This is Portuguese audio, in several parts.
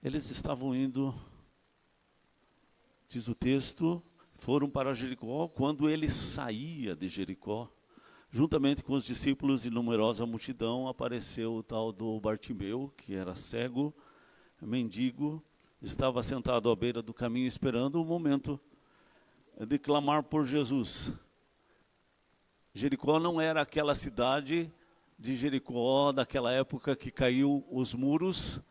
Eles estavam indo, diz o texto, foram para Jericó. Quando ele saía de Jericó, juntamente com os discípulos e numerosa multidão, apareceu o tal do Bartimeu, que era cego, mendigo, estava sentado à beira do caminho esperando o momento de clamar por Jesus. Jericó não era aquela cidade de Jericó daquela época que caiu os muros.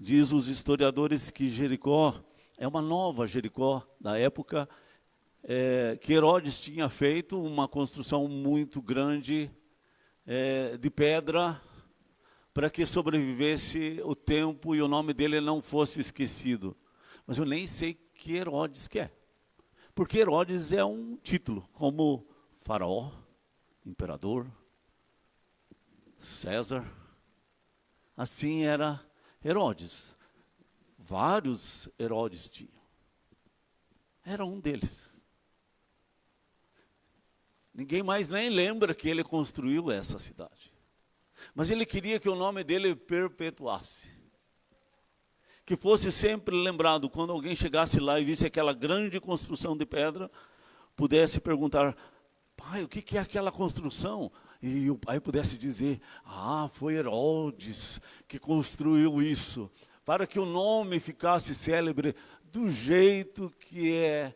Diz os historiadores que Jericó é uma nova Jericó da época, que Herodes tinha feito uma construção muito grande de pedra para que sobrevivesse o tempo e o nome dele não fosse esquecido. Mas eu nem sei que Herodes que é. Porque Herodes é um título, como faraó, imperador, César. Assim era Herodes. Vários Herodes tinham. Era um deles. Ninguém mais nem lembra que ele construiu essa cidade. Mas ele queria que o nome dele perpetuasse. Que fosse sempre lembrado, quando alguém chegasse lá e visse aquela grande construção de pedra, pudesse perguntar: pai, o que é aquela construção? E o pai pudesse dizer: foi Herodes que construiu isso. Para que o nome ficasse célebre do jeito que é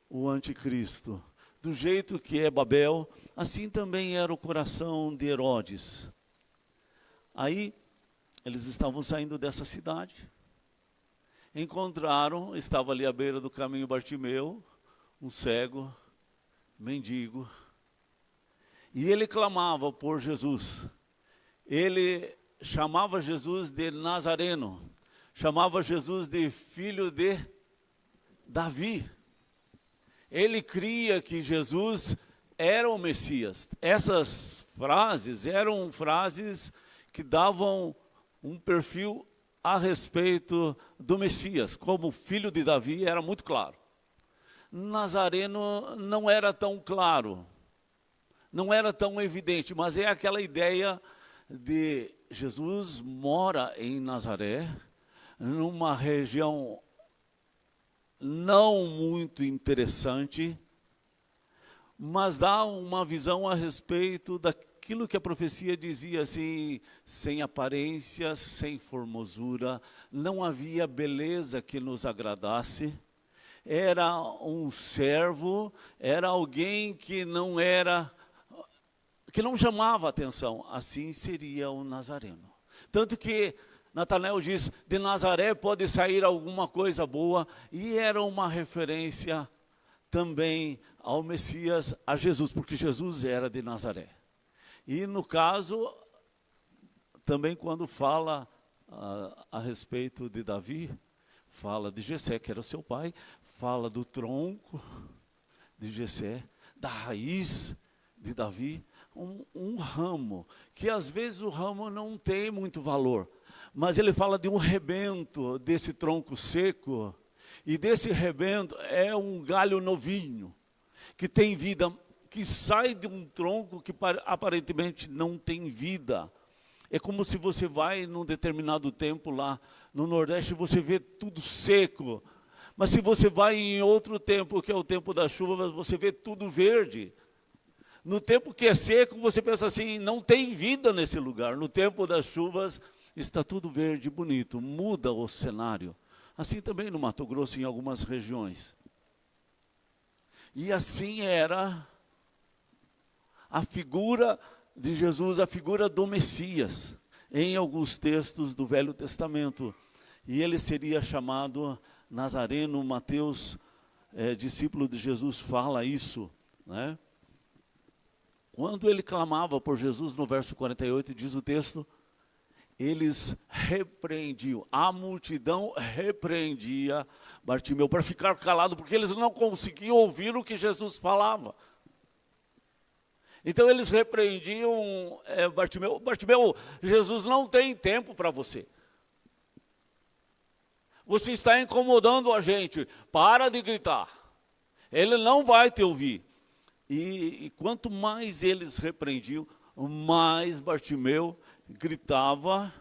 o anticristo. Do jeito que é Babel, assim também era o coração de Herodes. Aí, eles estavam saindo dessa cidade, encontraram, estava ali à beira do caminho Bartimeu, um cego, mendigo, e ele clamava por Jesus. Ele chamava Jesus de Nazareno, chamava Jesus de filho de Davi. Ele cria que Jesus era o Messias. Essas frases eram frases que davam um perfil a respeito do Messias. Como filho de Davi era muito claro. Nazareno não era tão claro, não era tão evidente, mas é aquela ideia de Jesus mora em Nazaré, numa região não muito interessante, mas dá uma visão a respeito daquilo que a profecia dizia assim: sem aparência, sem formosura, não havia beleza que nos agradasse. Era um servo, era alguém que não chamava atenção. Assim seria o Nazareno. Tanto que Natanael diz: de Nazaré pode sair alguma coisa boa, e era uma referência também ao Messias, a Jesus, porque Jesus era de Nazaré. E no caso, também quando fala a respeito de Davi, fala de Jessé, que era o seu pai, fala do tronco de Jessé, da raiz de Davi, um ramo, que às vezes o ramo não tem muito valor, mas ele fala de um rebento desse tronco seco, e desse rebento é um galho novinho, que tem vida, que sai de um tronco que aparentemente não tem vida. É como se você vai num determinado tempo lá no Nordeste, você vê tudo seco. Mas se você vai em outro tempo, que é o tempo das chuvas, você vê tudo verde. No tempo que é seco, você pensa assim: não tem vida nesse lugar. No tempo das chuvas, está tudo verde, bonito, muda o cenário. Assim também no Mato Grosso, em algumas regiões. E assim era a figura de Jesus, a figura do Messias, em alguns textos do Velho Testamento. E ele seria chamado Nazareno. Mateus, discípulo de Jesus, fala isso, né? Quando ele clamava por Jesus, no verso 48, diz o texto, eles repreendiam, a multidão repreendia Bartimeu para ficar calado, porque eles não conseguiam ouvir o que Jesus falava. Então eles repreendiam Bartimeu: Bartimeu, Jesus não tem tempo para você. Você está incomodando a gente, para de gritar. Ele não vai te ouvir. E quanto mais eles repreendiam, mais Bartimeu gritava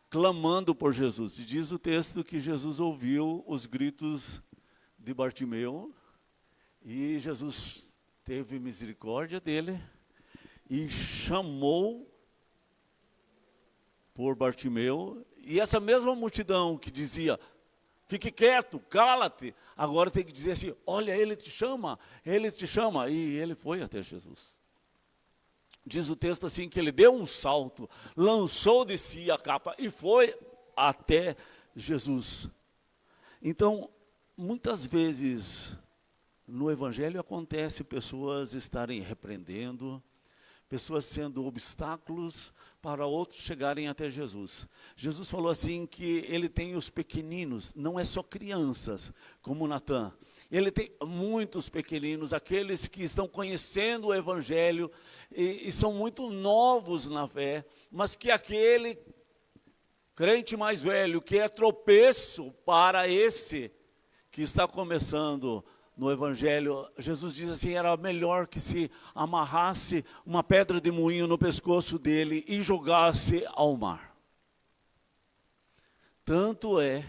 clamando por Jesus. E diz o texto que Jesus ouviu os gritos de Bartimeu e Jesus teve misericórdia dele e chamou por Bartimeu. E essa mesma multidão que dizia, fique quieto, cala-te, agora tem que dizer assim, olha, ele te chama, ele te chama. E ele foi até Jesus. Diz o texto assim que ele deu um salto, lançou de si a capa e foi até Jesus. Então, muitas vezes no Evangelho acontece pessoas estarem repreendendo, pessoas sendo obstáculos para outros chegarem até Jesus. Jesus falou assim que ele tem os pequeninos, não é só crianças, como Natan. Ele tem muitos pequeninos, aqueles que estão conhecendo o Evangelho e são muito novos na fé, mas que aquele crente mais velho, que é tropeço para esse que está começando no Evangelho, Jesus diz assim, era melhor que se amarrasse uma pedra de moinho no pescoço dele e jogasse ao mar. Tanto é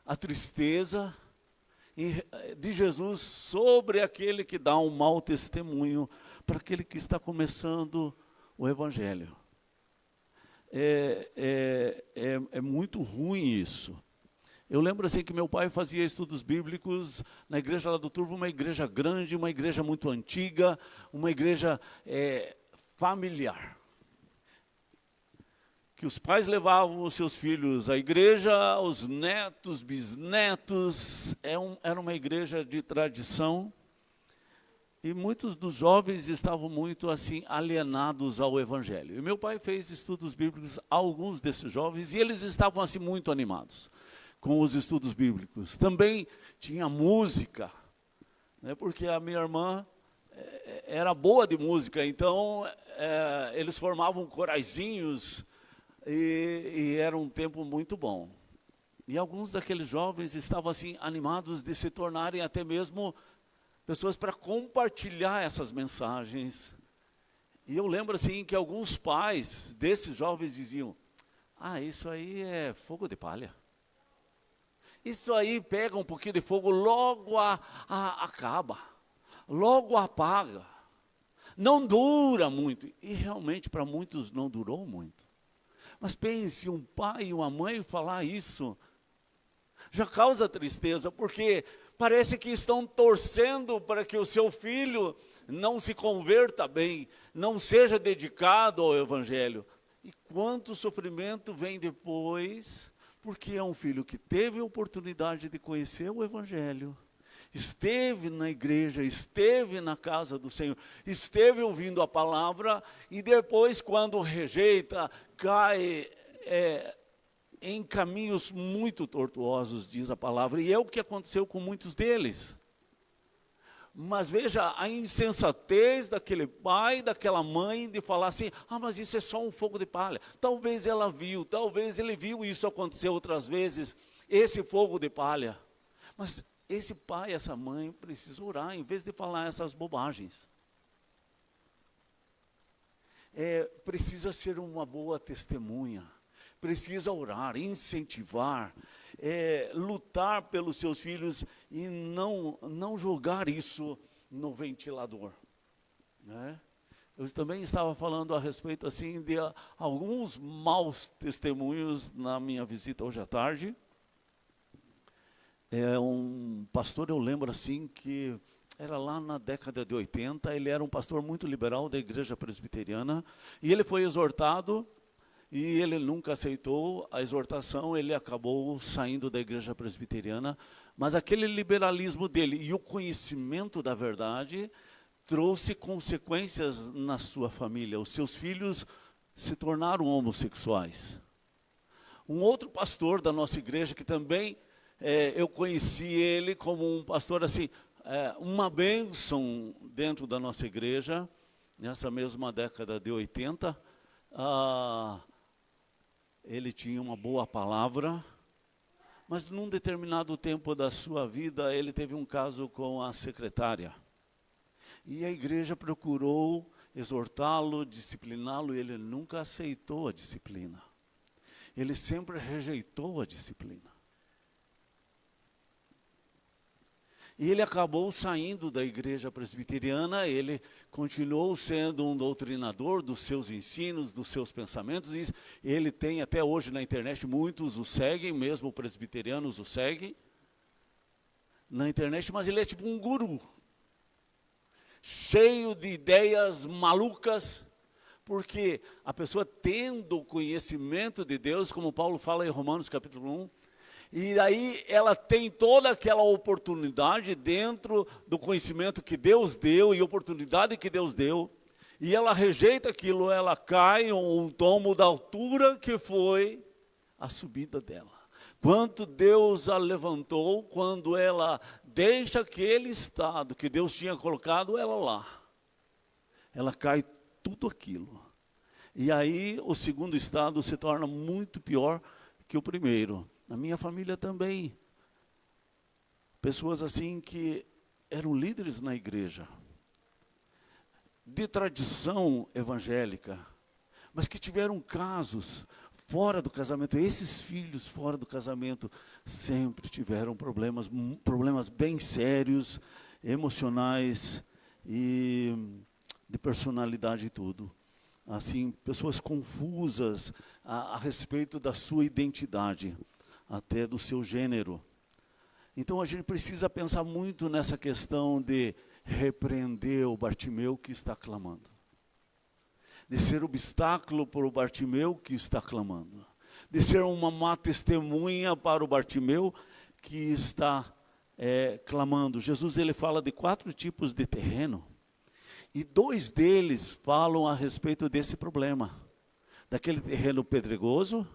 a tristeza de Jesus sobre aquele que dá um mau testemunho para aquele que está começando o Evangelho. É muito ruim isso. Eu lembro assim que meu pai fazia estudos bíblicos na igreja lá do Turvo, uma igreja grande, uma igreja muito antiga, uma igreja familiar. Que os pais levavam os seus filhos à igreja, os netos, bisnetos, era uma igreja de tradição. E muitos dos jovens estavam muito assim alienados ao Evangelho. E meu pai fez estudos bíblicos a alguns desses jovens e eles estavam assim muito animados com os estudos bíblicos. Também tinha música, né, porque a minha irmã era boa de música, então eles formavam coraizinhos e era um tempo muito bom. E alguns daqueles jovens estavam assim animados de se tornarem até mesmo pessoas para compartilhar essas mensagens. E eu lembro assim que alguns pais desses jovens diziam, isso aí é fogo de palha. Isso aí pega um pouquinho de fogo, logo acaba, logo apaga. Não dura muito. E realmente para muitos não durou muito. Mas pense, um pai e uma mãe falar isso já causa tristeza, porque parece que estão torcendo para que o seu filho não se converta bem, não seja dedicado ao Evangelho. E quanto sofrimento vem depois, porque é um filho que teve a oportunidade de conhecer o Evangelho, esteve na igreja, esteve na casa do Senhor, esteve ouvindo a palavra, e depois quando rejeita, cai em caminhos muito tortuosos, diz a palavra, e é o que aconteceu com muitos deles. Mas veja a insensatez daquele pai, daquela mãe, de falar assim, mas isso é só um fogo de palha. Talvez ela viu, talvez ele viu isso acontecer outras vezes, esse fogo de palha. Mas esse pai, essa mãe precisa orar, em vez de falar essas bobagens. Precisa ser uma boa testemunha. Precisa orar, incentivar, lutar pelos seus filhos e não jogar isso no ventilador, né? Eu também estava falando a respeito assim de alguns maus testemunhos na minha visita hoje à tarde. Um pastor, eu lembro assim que era lá na década de 80, ele era um pastor muito liberal da igreja presbiteriana e ele foi exortado. E ele nunca aceitou a exortação, ele acabou saindo da igreja presbiteriana, mas aquele liberalismo dele e o conhecimento da verdade trouxe consequências na sua família. Os seus filhos se tornaram homossexuais. Um outro pastor da nossa igreja, que também eu conheci ele como um pastor assim, uma bênção dentro da nossa igreja, nessa mesma década de 80, ele tinha uma boa palavra, mas num determinado tempo da sua vida, ele teve um caso com a secretária. E a igreja procurou exortá-lo, discipliná-lo, e ele nunca aceitou a disciplina. ele sempre rejeitou a disciplina. E ele acabou saindo da igreja presbiteriana, ele continuou sendo um doutrinador dos seus ensinos, dos seus pensamentos, e ele tem até hoje na internet, muitos o seguem, mesmo presbiterianos o seguem na internet, mas ele é tipo um guru, cheio de ideias malucas, porque a pessoa tendo o conhecimento de Deus, como Paulo fala em Romanos capítulo 1, e aí ela tem toda aquela oportunidade dentro do conhecimento que Deus deu e oportunidade que Deus deu, e ela rejeita aquilo, ela cai um tomo da altura que foi a subida dela. Quanto Deus a levantou, quando ela deixa aquele estado que Deus tinha colocado ela lá, ela cai tudo aquilo. E aí o segundo estado se torna muito pior que o primeiro. Na minha família também, pessoas assim que eram líderes na igreja, de tradição evangélica, mas que tiveram casos fora do casamento. Esses filhos fora do casamento sempre tiveram problemas bem sérios, emocionais e de personalidade e tudo. Assim, pessoas confusas a respeito da sua identidade, até do seu gênero. Então a gente precisa pensar muito nessa questão de repreender o Bartimeu que está clamando, de ser obstáculo para o Bartimeu que está clamando, de ser uma má testemunha para o Bartimeu que está clamando. Jesus ele fala de 4 tipos de terreno, e 2 deles falam a respeito desse problema, daquele terreno pedregoso,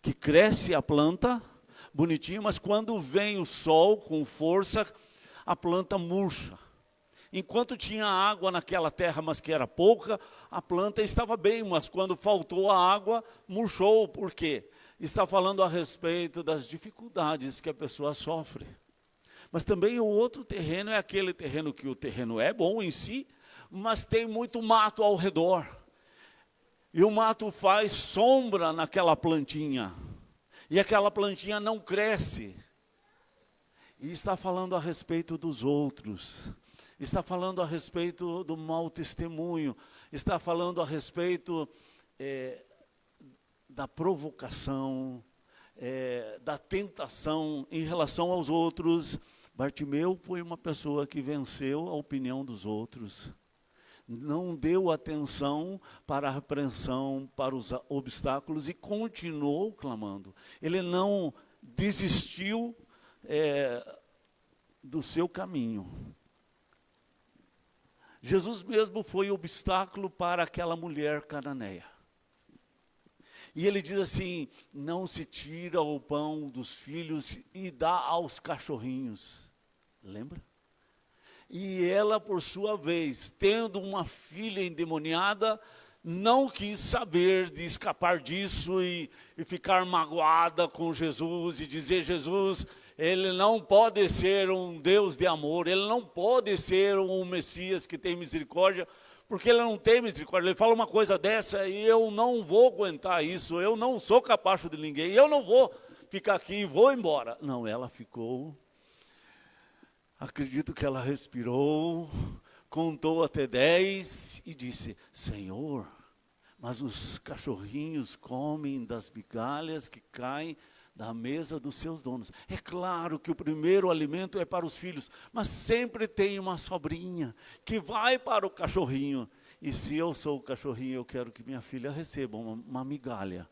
que cresce a planta, bonitinho, mas quando vem o sol com força, a planta murcha. Enquanto tinha água naquela terra, mas que era pouca, a planta estava bem, mas quando faltou a água, murchou. Por quê? Está falando a respeito das dificuldades que a pessoa sofre. Mas também o outro terreno é aquele terreno que o terreno é bom em si, mas tem muito mato ao redor. E o mato faz sombra naquela plantinha. E aquela plantinha não cresce. E está falando a respeito dos outros. Está falando a respeito do mau testemunho. Está falando a respeito da provocação, da tentação em relação aos outros. Bartimeu foi uma pessoa que venceu a opinião dos outros. Não deu atenção para a repreensão, para os obstáculos e continuou clamando. Ele não desistiu do seu caminho. Jesus mesmo foi obstáculo para aquela mulher cananeia. E ele diz assim, não se tira o pão dos filhos e dá aos cachorrinhos. Lembra? E ela, por sua vez, tendo uma filha endemoniada, não quis saber de escapar disso e ficar magoada com Jesus e dizer, Jesus, ele não pode ser um Deus de amor, ele não pode ser um Messias que tem misericórdia, porque ele não tem misericórdia. Ele fala uma coisa dessa e eu não vou aguentar isso, eu não sou capacho de ninguém, eu não vou ficar aqui e vou embora. Não, ela ficou. Acredito que ela respirou, contou até 10 e disse, Senhor, mas os cachorrinhos comem das migalhas que caem da mesa dos seus donos. É claro que o primeiro alimento é para os filhos, mas sempre tem uma sobrinha que vai para o cachorrinho. E se eu sou o cachorrinho, eu quero que minha filha receba uma migalha.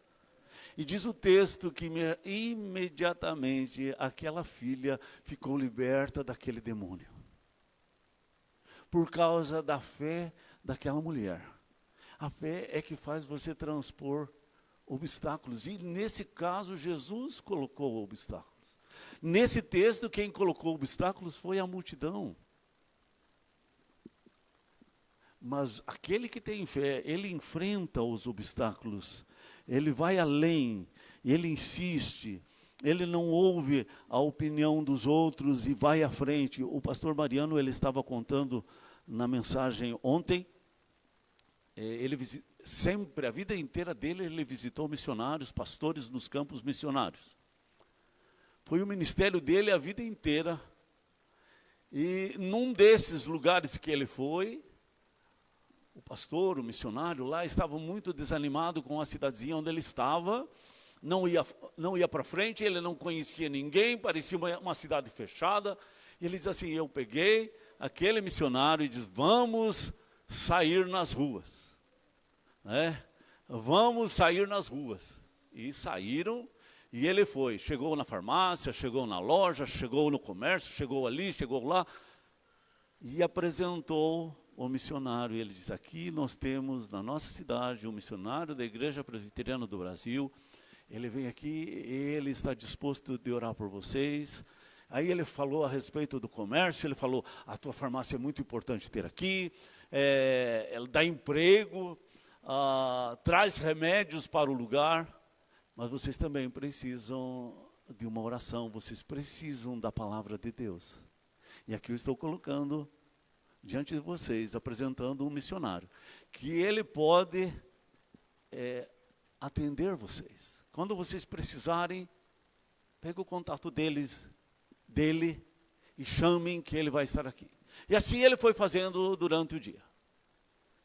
E diz o texto que imediatamente aquela filha ficou liberta daquele demônio. Por causa da fé daquela mulher. A fé é que faz você transpor obstáculos. E nesse caso, Jesus colocou obstáculos. Nesse texto, quem colocou obstáculos foi a multidão. Mas aquele que tem fé, ele enfrenta os obstáculos. Ele vai além, ele insiste, ele não ouve a opinião dos outros e vai à frente. O pastor Mariano, ele estava contando na mensagem ontem, ele sempre, a vida inteira dele, ele visitou missionários, pastores nos campos missionários. Foi o ministério dele a vida inteira. E num desses lugares que ele foi, o pastor, o missionário lá, estava muito desanimado com a cidadezinha onde ele estava. Não ia para frente, ele não conhecia ninguém, parecia uma cidade fechada. E ele diz assim, eu peguei aquele missionário e disse, vamos sair nas ruas. Vamos sair nas ruas. E saíram, e ele foi. Chegou na farmácia, chegou na loja, chegou no comércio, chegou ali, chegou lá. E apresentou o missionário. E ele diz, aqui nós temos na nossa cidade um missionário da Igreja Presbiteriana do Brasil. Ele vem aqui, ele está disposto de orar por vocês. Aí ele falou a respeito do comércio, ele falou, a tua farmácia é muito importante ter aqui, ela dá emprego, traz remédios para o lugar, mas vocês também precisam de uma oração, vocês precisam da palavra de Deus. E aqui eu estou colocando diante de vocês, apresentando um missionário, que ele pode atender vocês. Quando vocês precisarem, pegue o contato dele e chamem que ele vai estar aqui. E assim ele foi fazendo durante o dia.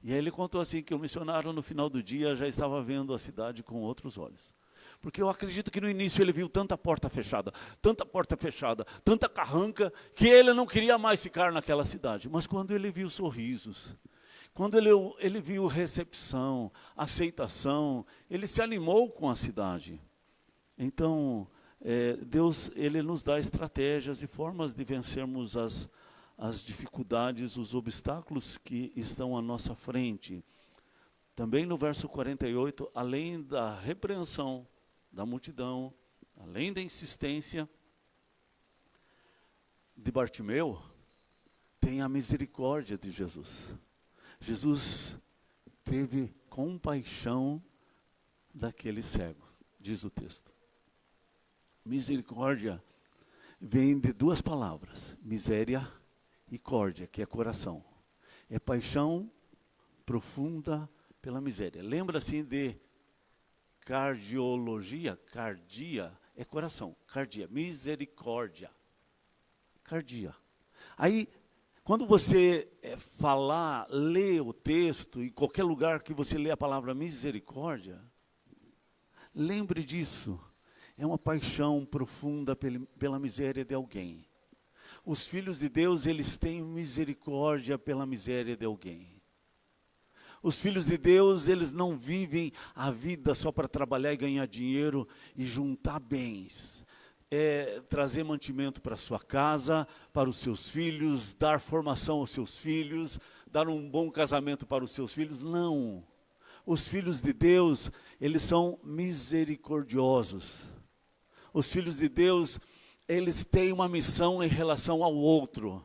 E aí ele contou assim que o missionário no final do dia já estava vendo a cidade com outros olhos. Porque eu acredito que no início ele viu tanta porta fechada, tanta carranca, que ele não queria mais ficar naquela cidade. Mas quando ele viu sorrisos, quando ele viu recepção, aceitação, ele se animou com a cidade. Então, Deus, ele nos dá estratégias e formas de vencermos as dificuldades, os obstáculos que estão à nossa frente. Também no verso 48, além da repreensão da multidão, além da insistência de Bartimeu, tem a misericórdia de Jesus. Jesus teve compaixão daquele cego, diz o texto. Misericórdia vem de duas palavras, miséria e córdia, que é coração. É paixão profunda pela miséria. Lembra assim de cardiologia? Cardia é coração, cardia, misericórdia, cardia. Aí, quando você lê o texto, em qualquer lugar que você lê a palavra misericórdia, lembre disso. É uma paixão profunda pela miséria de alguém. Os filhos de Deus, eles têm misericórdia pela miséria de alguém. Os filhos de Deus, eles não vivem a vida só para trabalhar e ganhar dinheiro e juntar bens. Trazer mantimento para a sua casa, para os seus filhos, dar formação aos seus filhos, dar um bom casamento para os seus filhos. Não. Os filhos de Deus, eles são misericordiosos. Os filhos de Deus, eles têm uma missão em relação ao outro.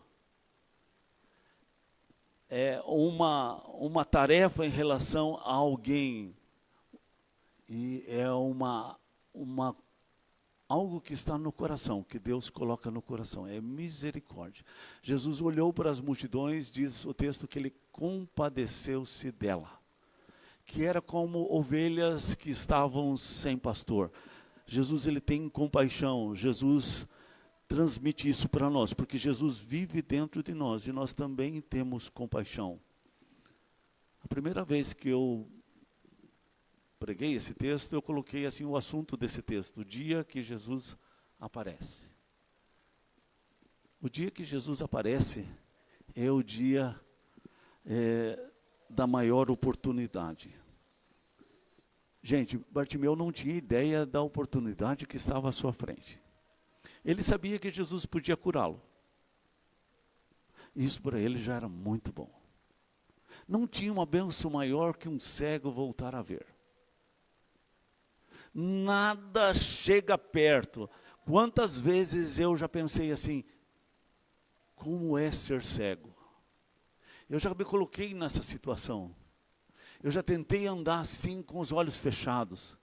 É uma tarefa em relação a alguém. E é algo que está no coração, que Deus coloca no coração, é misericórdia. Jesus olhou para as multidões, diz o texto que ele compadeceu-se dela, que era como ovelhas que estavam sem pastor. Jesus, ele tem compaixão, Jesus transmite isso para nós, porque Jesus vive dentro de nós e nós também temos compaixão. A primeira vez que eu preguei esse texto, eu coloquei assim o assunto desse texto, o dia que Jesus aparece. O dia que Jesus aparece é o dia da maior oportunidade. Gente, Bartimeu não tinha ideia da oportunidade que estava à sua frente. Ele sabia que Jesus podia curá-lo. Isso para ele já era muito bom. Não tinha uma bênção maior que um cego voltar a ver. Nada chega perto. Quantas vezes eu já pensei assim, como é ser cego? Eu já me coloquei nessa situação. Eu já tentei andar assim com os olhos fechados,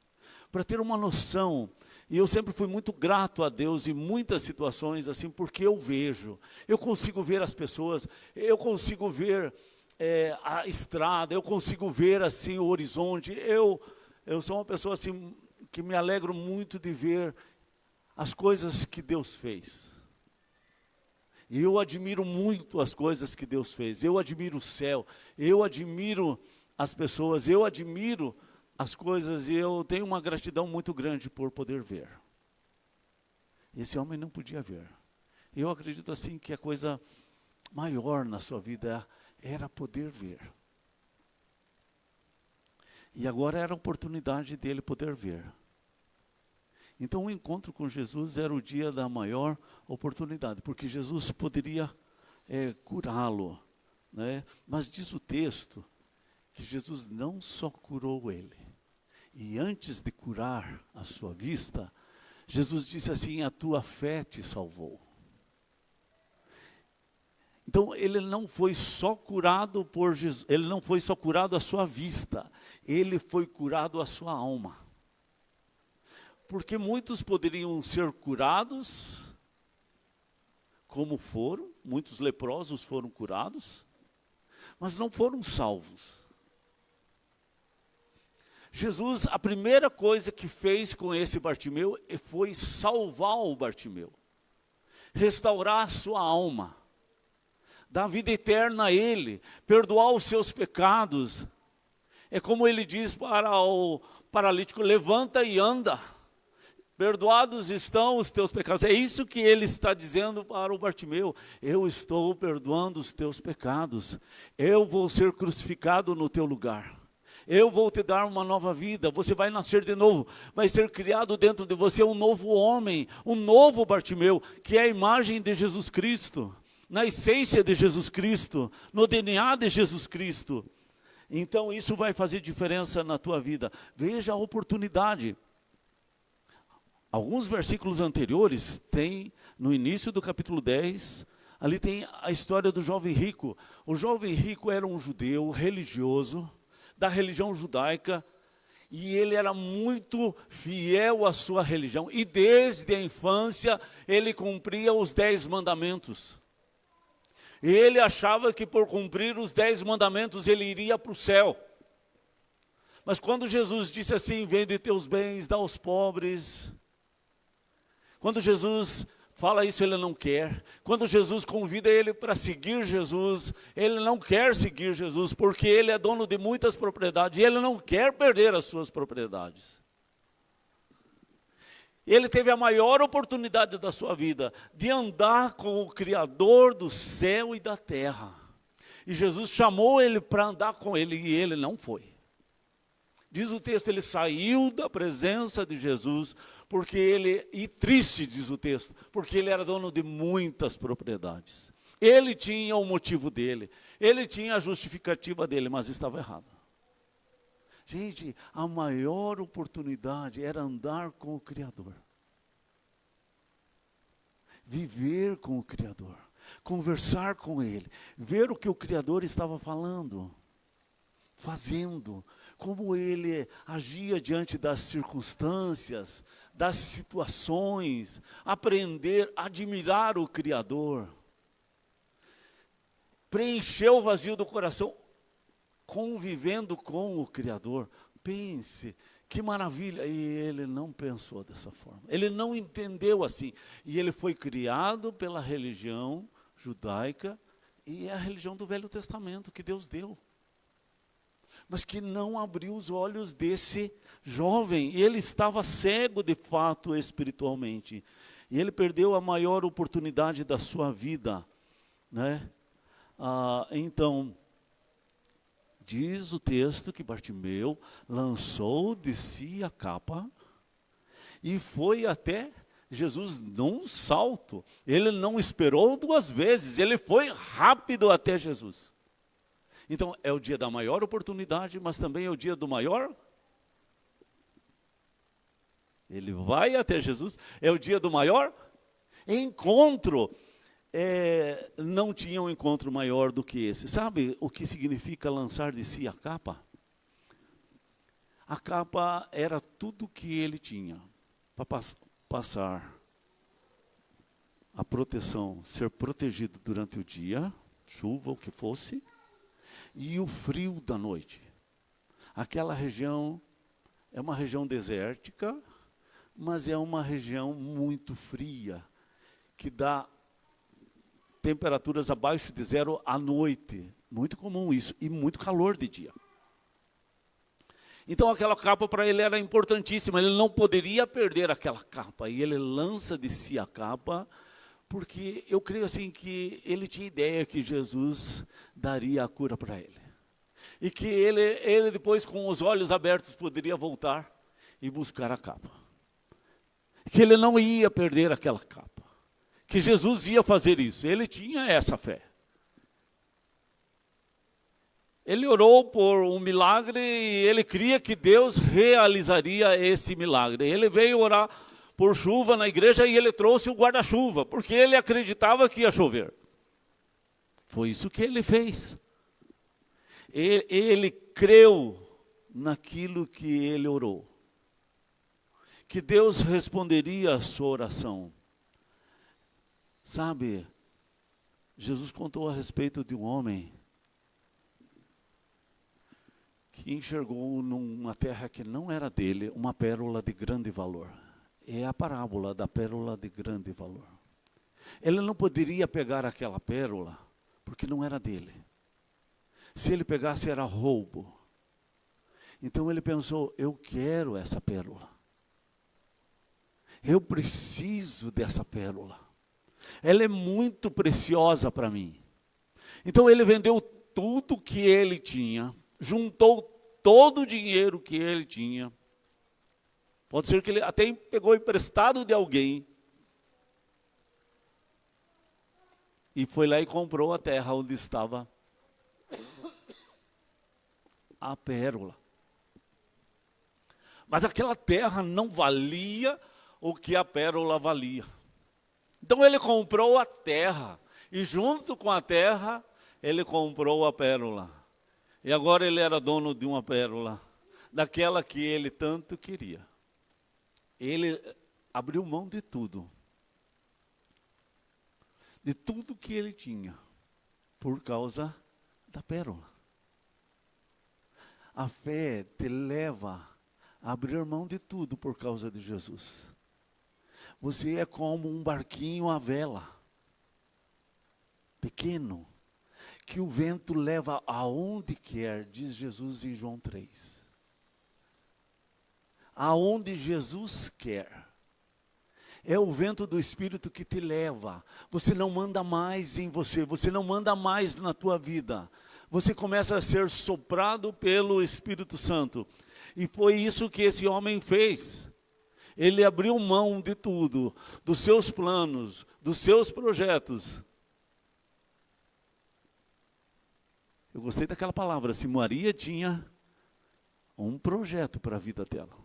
para ter uma noção. E eu sempre fui muito grato a Deus em muitas situações assim, porque eu consigo ver as pessoas, eu consigo ver a estrada, eu consigo ver assim o horizonte. Eu sou uma pessoa assim que me alegro muito de ver as coisas que Deus fez. E eu admiro muito as coisas que Deus fez. Eu admiro o céu, eu admiro as pessoas, eu admiro as coisas e eu tenho uma gratidão muito grande por poder ver. Esse homem não podia ver. Eu acredito assim que a coisa maior na sua vida era poder ver. E agora era a oportunidade dele poder ver. Então o encontro com Jesus era o dia da maior oportunidade, porque Jesus poderia curá-lo, né? Mas diz o texto que Jesus não só curou ele, e antes de curar a sua vista, Jesus disse assim: a tua fé te salvou. Então ele não foi só curado por Jesus, ele não foi só curado a sua vista, ele foi curado a sua alma. Porque muitos poderiam ser curados, como foram, muitos leprosos foram curados, mas não foram salvos. Jesus, a primeira coisa que fez com esse Bartimeu foi salvar o Bartimeu, restaurar a sua alma, dar vida eterna a ele, perdoar os seus pecados. É como ele diz para o paralítico: levanta e anda. Perdoados estão os teus pecados. É isso que ele está dizendo para o Bartimeu: eu estou perdoando os teus pecados. Eu vou ser crucificado no teu lugar. Eu vou te dar uma nova vida. Você vai nascer de novo. Vai ser criado dentro de você um novo homem, um novo Bartimeu, que é a imagem de Jesus Cristo, na essência de Jesus Cristo, no DNA de Jesus Cristo. Então isso vai fazer diferença na tua vida. Veja a oportunidade. Alguns versículos anteriores tem, no início do capítulo 10, ali tem a história do jovem rico. O jovem rico era um judeu religioso, da religião judaica, e ele era muito fiel à sua religião. E desde a infância ele cumpria os 10 mandamentos. E ele achava que por cumprir os 10 mandamentos ele iria para o céu. Mas quando Jesus disse assim: vende teus bens, dá aos pobres. Quando Jesus fala isso, ele não quer. Quando Jesus convida ele para seguir Jesus, ele não quer seguir Jesus, porque ele é dono de muitas propriedades, e ele não quer perder as suas propriedades. Ele teve a maior oportunidade da sua vida, de andar com o Criador do céu e da terra. E Jesus chamou ele para andar com ele, e ele não foi. Diz o texto, ele saiu da presença de Jesus, porque ele, e triste diz o texto, porque ele era dono de muitas propriedades. Ele tinha o motivo dele, ele tinha a justificativa dele, mas estava errado. Gente, a maior oportunidade era andar com o Criador. Viver com o Criador, conversar com Ele, ver o que o Criador estava falando, fazendo, como ele agia diante das circunstâncias, das situações, aprender a admirar o Criador. Preencher o vazio do coração, convivendo com o Criador. Pense, que maravilha. E ele não pensou dessa forma, ele não entendeu assim. E ele foi criado pela religião judaica, e é a religião do Velho Testamento que Deus deu, mas que não abriu os olhos desse jovem, e ele estava cego de fato espiritualmente, e ele perdeu a maior oportunidade da sua vida, né? Então, diz o texto que Bartimeu lançou de si a capa, e foi até Jesus num salto, ele não esperou 2 vezes, ele foi rápido até Jesus. Então, é o dia da maior oportunidade, mas também é o dia do maior. Ele vai até Jesus, é o dia do maior encontro. Não tinha um encontro maior do que esse. Sabe o que significa lançar de si a capa? A capa era tudo que ele tinha para passar a proteção, ser protegido durante o dia, chuva, o que fosse. e o frio da noite. Aquela região é uma região desértica, mas é uma região muito fria, que dá temperaturas abaixo de zero à noite. Muito comum isso, e muito calor de dia. Então aquela capa para ele era importantíssima, ele não poderia perder aquela capa. E ele lança de si a capa, porque eu creio assim que ele tinha ideia que Jesus daria a cura para ele. E que ele depois com os olhos abertos poderia voltar e buscar a capa. Que ele não ia perder aquela capa. Que Jesus ia fazer isso, ele tinha essa fé. Ele orou por um milagre e ele cria que Deus realizaria esse milagre. Ele veio orar por chuva na igreja e ele trouxe o guarda-chuva, porque ele acreditava que ia chover. Foi isso que ele fez. Ele creu naquilo que ele orou. Que Deus responderia a sua oração. Sabe, Jesus contou a respeito de um homem que enxergou numa terra que não era dele, uma pérola de grande valor. É a parábola da pérola de grande valor. Ele não poderia pegar aquela pérola, porque não era dele. Se ele pegasse, era roubo. Então ele pensou, eu quero essa pérola. Eu preciso dessa pérola. Ela é muito preciosa para mim. Então ele vendeu tudo que ele tinha, juntou todo o dinheiro que ele tinha. Pode ser que ele até pegou emprestado de alguém. E foi lá e comprou a terra onde estava a pérola. Mas aquela terra não valia o que a pérola valia. Então ele comprou a terra. E junto com a terra, ele comprou a pérola. E agora ele era dono de uma pérola, daquela que ele tanto queria. Ele abriu mão de tudo que ele tinha, por causa da pérola. A fé te leva a abrir mão de tudo por causa de Jesus. Você é como um barquinho à vela, pequeno, que o vento leva aonde quer, diz Jesus em João 3. Aonde Jesus quer. É o vento do Espírito que te leva. Você não manda mais em você, você não manda mais na tua vida. Você começa a ser soprado pelo Espírito Santo. E foi isso que esse homem fez. Ele abriu mão de tudo, dos seus planos, dos seus projetos. Eu gostei daquela palavra, se Maria tinha um projeto para a vida dela.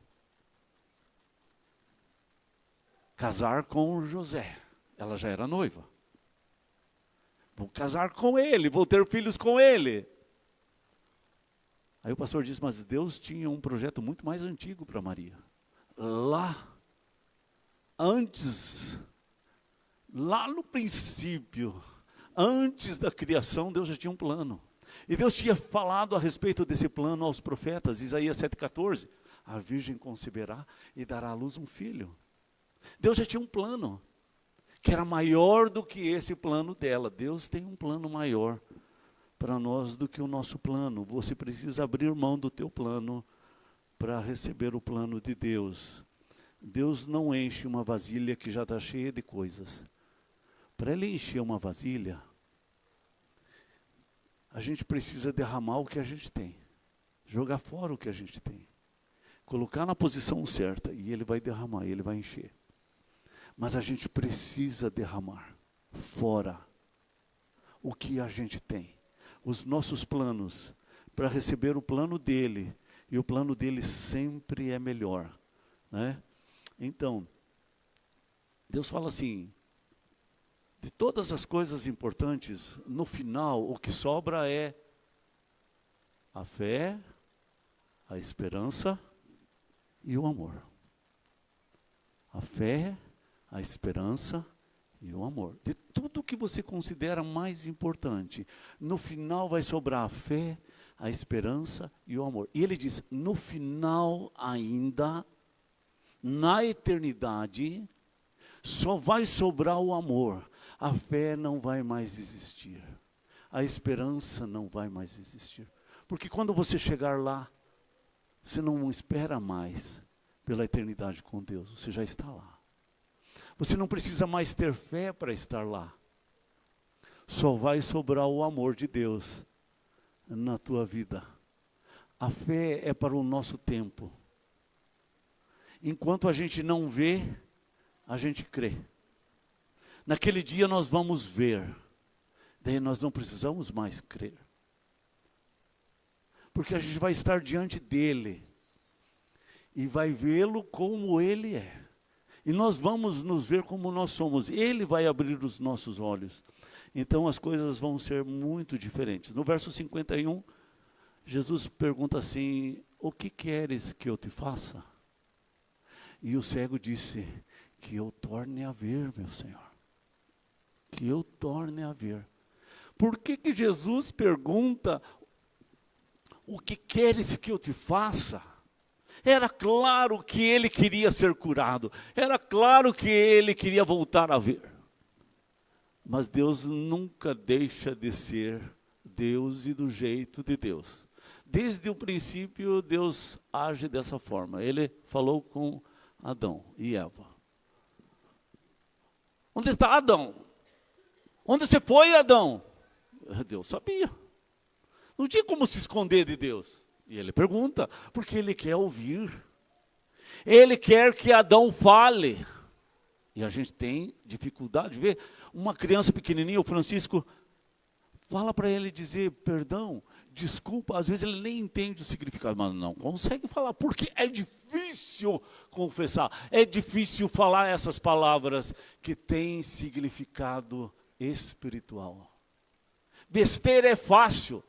Casar com José, ela já era noiva. Vou casar com ele, vou ter filhos com ele. Aí o pastor disse, mas Deus tinha um projeto muito mais antigo para Maria. Lá no princípio, antes da criação, Deus já tinha um plano. E Deus tinha falado a respeito desse plano aos profetas, Isaías 7,14. A virgem conceberá e dará à luz um filho. Deus já tinha um plano, que era maior do que esse plano dela. Deus tem um plano maior para nós do que o nosso plano. Você precisa abrir mão do teu plano para receber o plano de Deus. Deus não enche uma vasilha que já está cheia de coisas. Para Ele encher uma vasilha, a gente precisa derramar o que a gente tem. Jogar fora o que a gente tem. Colocar na posição certa e Ele vai derramar, Ele vai encher. Mas a gente precisa derramar fora o que a gente tem. Os nossos planos, para receber o plano dEle. E o plano dEle sempre é melhor, né? Então, Deus fala assim, de todas as coisas importantes, no final, o que sobra é a fé, a esperança e o amor. A fé, a esperança e o amor. De tudo que você considera mais importante, no final vai sobrar a fé, a esperança e o amor. E ele diz, no final ainda, na eternidade, só vai sobrar o amor. A fé não vai mais existir. A esperança não vai mais existir. Porque quando você chegar lá, você não espera mais pela eternidade com Deus, você já está lá. Você não precisa mais ter fé para estar lá. Só vai sobrar o amor de Deus na tua vida. A fé é para o nosso tempo. Enquanto a gente não vê, a gente crê. Naquele dia nós vamos ver. Daí nós não precisamos mais crer. Porque a gente vai estar diante dele. E vai vê-lo como ele é. E nós vamos nos ver como nós somos. Ele vai abrir os nossos olhos. Então as coisas vão ser muito diferentes. No verso 51, Jesus pergunta assim, o que queres que eu te faça? E o cego disse, que eu torne a ver, meu Senhor. Que eu torne a ver. Por que Jesus pergunta, o que queres que eu te faça? Era claro que ele queria ser curado. Era claro que ele queria voltar a ver. Mas Deus nunca deixa de ser Deus e do jeito de Deus. Desde o princípio, Deus age dessa forma. Ele falou com Adão e Eva. Onde está Adão? Onde você foi, Adão? Deus sabia. Não tinha como se esconder de Deus. E ele pergunta, porque ele quer ouvir. Ele quer que Adão fale. E a gente tem dificuldade de ver. Uma criança pequenininha, o Francisco, fala para ele dizer perdão, desculpa. Às vezes ele nem entende o significado, mas não consegue falar. Porque é difícil confessar. É difícil falar essas palavras que têm significado espiritual. Besteira é fácil.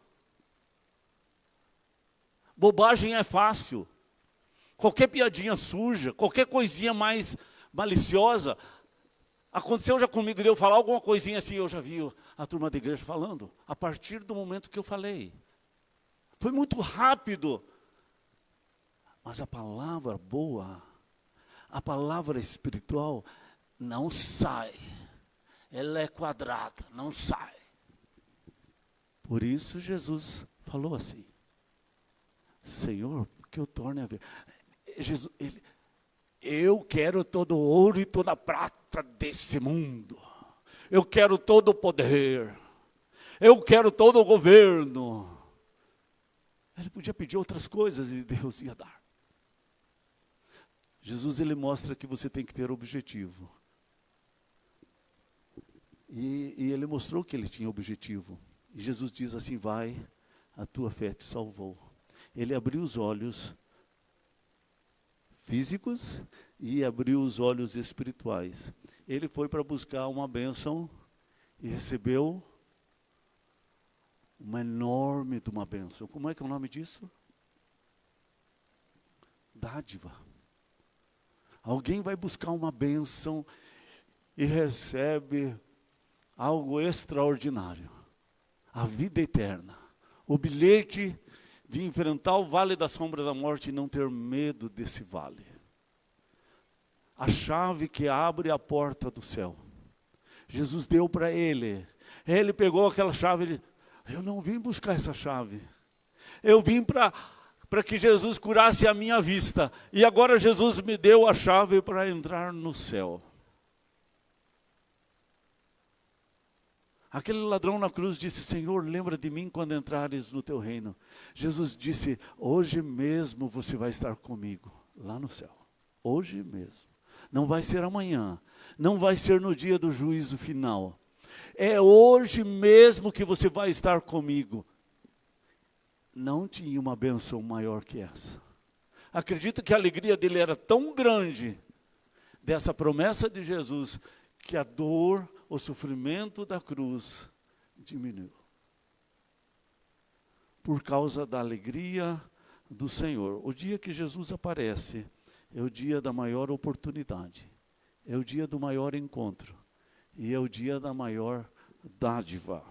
Bobagem é fácil. Qualquer piadinha suja, qualquer coisinha mais maliciosa. Aconteceu já comigo de eu falar alguma coisinha assim, eu já vi a turma da igreja falando, a partir do momento que eu falei. Foi muito rápido. Mas a palavra boa, a palavra espiritual, não sai. Ela é quadrada, não sai. Por isso Jesus falou assim. Senhor, que eu torne a ver. Jesus, eu quero todo o ouro e toda a prata desse mundo. Eu quero todo o poder. Eu quero todo o governo. Ele podia pedir outras coisas e Deus ia dar. Jesus, ele mostra que você tem que ter objetivo. E ele mostrou que ele tinha objetivo. E Jesus diz assim, vai, a tua fé te salvou. Ele abriu os olhos físicos e abriu os olhos espirituais. Ele foi para buscar uma bênção e recebeu uma enorme de uma bênção. Como é que é o nome disso? Dádiva. Alguém vai buscar uma bênção e recebe algo extraordinário. A vida eterna. O bilhete de enfrentar o vale da sombra da morte e não ter medo desse vale. A chave que abre a porta do céu. Jesus deu para ele. Ele pegou aquela chave e ele, eu não vim buscar essa chave. Eu vim para que Jesus curasse a minha vista. E agora Jesus me deu a chave para entrar no céu. Aquele ladrão na cruz disse, Senhor, lembra de mim quando entrares no teu reino. Jesus disse, hoje mesmo você vai estar comigo, lá no céu. Hoje mesmo. Não vai ser amanhã. Não vai ser no dia do juízo final. É hoje mesmo que você vai estar comigo. Não tinha uma bênção maior que essa. Acredito que a alegria dele era tão grande, dessa promessa de Jesus, que a dor, o sofrimento da cruz diminuiu. Por causa da alegria do Senhor. O dia que Jesus aparece é o dia da maior oportunidade. É o dia do maior encontro. e é o dia da maior dádiva.